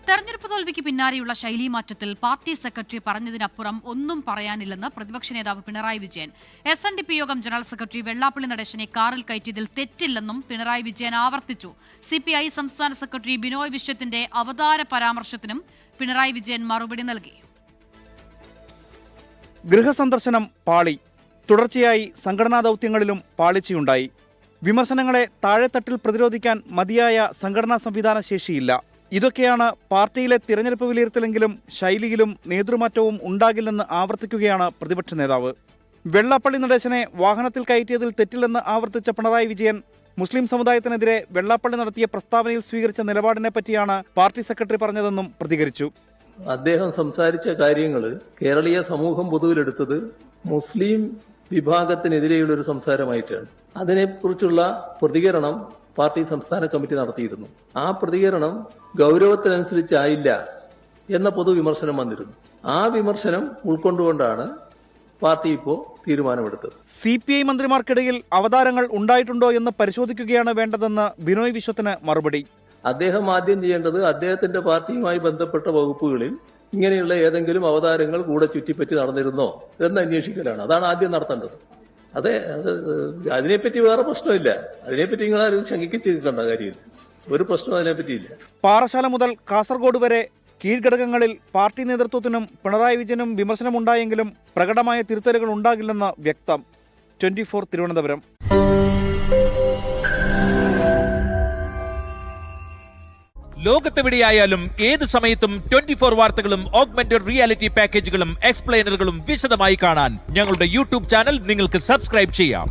തെരഞ്ഞെടുപ്പ് തോൽവിക്ക് പിന്നാലെയുള്ള ശൈലീമാറ്റത്തിൽ party secretary പറഞ്ഞതിനപ്പുറം ഒന്നും പറയാനില്ലെന്ന് പ്രതിപക്ഷ നേതാവ് പിണറായി വിജയൻ. SNDP യോഗം ജനറൽ സെക്രട്ടറി വെള്ളാപ്പള്ളി നടേശനെ കാറിൽ കയറ്റിയതിൽ തെറ്റില്ലെന്നും പിണറായി വിജയൻ ആവർത്തിച്ചു. CPI സംസ്ഥാന സെക്രട്ടറി ബിനോയ് വിശ്വത്തിന്റെ അവതാര പരാമർശത്തിനും പിണറായി വിജയൻ മറുപടി നൽകി. ഗൃഹസന്ദർശനം പാളി. തുടർച്ചയായി സംഘടനാ ദൗത്യങ്ങളിലും പാളിച്ചയുണ്ടായി. വിമർശനങ്ങളെ താഴെത്തട്ടിൽ പ്രതിരോധിക്കാൻ മതിയായ സംഘടനാ സംവിധാന ശേഷിയില്ല. ഇതൊക്കെയാണ് പാർട്ടിയിലെ തിരഞ്ഞെടുപ്പ് വിലയിരുത്തലെങ്കിലും ശൈലിയിലും നേതൃമാറ്റവും ഉണ്ടാകില്ലെന്ന് ആവർത്തിക്കുകയാണ് പ്രതിപക്ഷ നേതാവ്. വെള്ളാപ്പള്ളി നടേശനെ വാഹനത്തിൽ കയറ്റിയതിൽ തെറ്റില്ലെന്ന് ആവർത്തിച്ച പിണറായി വിജയൻ മുസ്ലിം സമുദായത്തിനെതിരെ വെള്ളാപ്പള്ളി നടത്തിയ പ്രസ്താവനയിൽ സ്വീകരിച്ച നിലപാടിനെ പറ്റിയാണ് പാർട്ടി സെക്രട്ടറി പറഞ്ഞതെന്നും പ്രതികരിച്ചു. അദ്ദേഹം സംസാരിച്ച കാര്യങ്ങൾ കേരളീയ സമൂഹം പൊതുവിലെടുത്തത് മുസ്ലിം വിഭാഗത്തിനെതിരെയുള്ള ഒരു സംസാരമായിട്ടാണ്. അതിനെക്കുറിച്ചുള്ള പ്രതികരണം പാർട്ടി സംസ്ഥാന കമ്മിറ്റി നടത്തിയിരുന്നു. ആ പ്രതികരണം ഗൗരവത്തിനനുസരിച്ചായില്ല എന്ന പൊതുവിമർശനം വന്നിരുന്നു. ആ വിമർശനം ഉൾക്കൊണ്ടുകൊണ്ടാണ് പാർട്ടി ഇപ്പോൾ തീരുമാനമെടുത്തത്. CPI മന്ത്രിമാർക്കിടയിൽ അവതാരങ്ങൾ ഉണ്ടായിട്ടുണ്ടോ എന്ന് പരിശോധിക്കുകയാണ് വേണ്ടതെന്ന് ബിനോയ് വിശ്വത്തിന് മറുപടി. അദ്ദേഹം ആദ്യം ചെയ്യേണ്ടത് അദ്ദേഹത്തിന്റെ പാർട്ടിയുമായി ബന്ധപ്പെട്ട വകുപ്പുകളിൽ ഇങ്ങനെയുള്ള ഏതെങ്കിലും അവതാരങ്ങൾ കൂടെ ചുറ്റിപ്പറ്റി നടന്നിരുന്നോ എന്ന് അന്വേഷിക്കലാണ്. അതാണ് ആദ്യം നടത്തേണ്ടത്. അതെ, അതിനെപ്പറ്റി വേറെ പ്രശ്നമില്ല. അതിനെപ്പറ്റി നിങ്ങളാരും ശങ്കിച്ച് നിൽക്കേണ്ട കാര്യമില്ല. ഒരു പ്രശ്നം അതിനെപ്പറ്റിയില്ല. പാറശാല മുതൽ കാസർഗോഡ് വരെ കീഴ്ഘടകങ്ങളിൽ പാർട്ടി നേതൃത്വത്തിനും പിണറായി വിജയനും വിമർശനമുണ്ടായെങ്കിലും പ്രകടമായ തിരുത്തലുകൾ ഉണ്ടാകില്ലെന്ന് വ്യക്തം. 24 തിരുവനന്തപുരം. ലോകത്തെവിടെയായാലും ഏത് സമയത്തും 24 വാർത്തകളും ഓഗ്മെന്റഡ് റിയാലിറ്റി പാക്കേജുകളും എക്സ്പ്ലെയിനറുകളും വിശദമായി കാണാൻ ഞങ്ങളുടെ YouTube ചാനൽ നിങ്ങൾക്ക് സബ്സ്ക്രൈബ് ചെയ്യാം.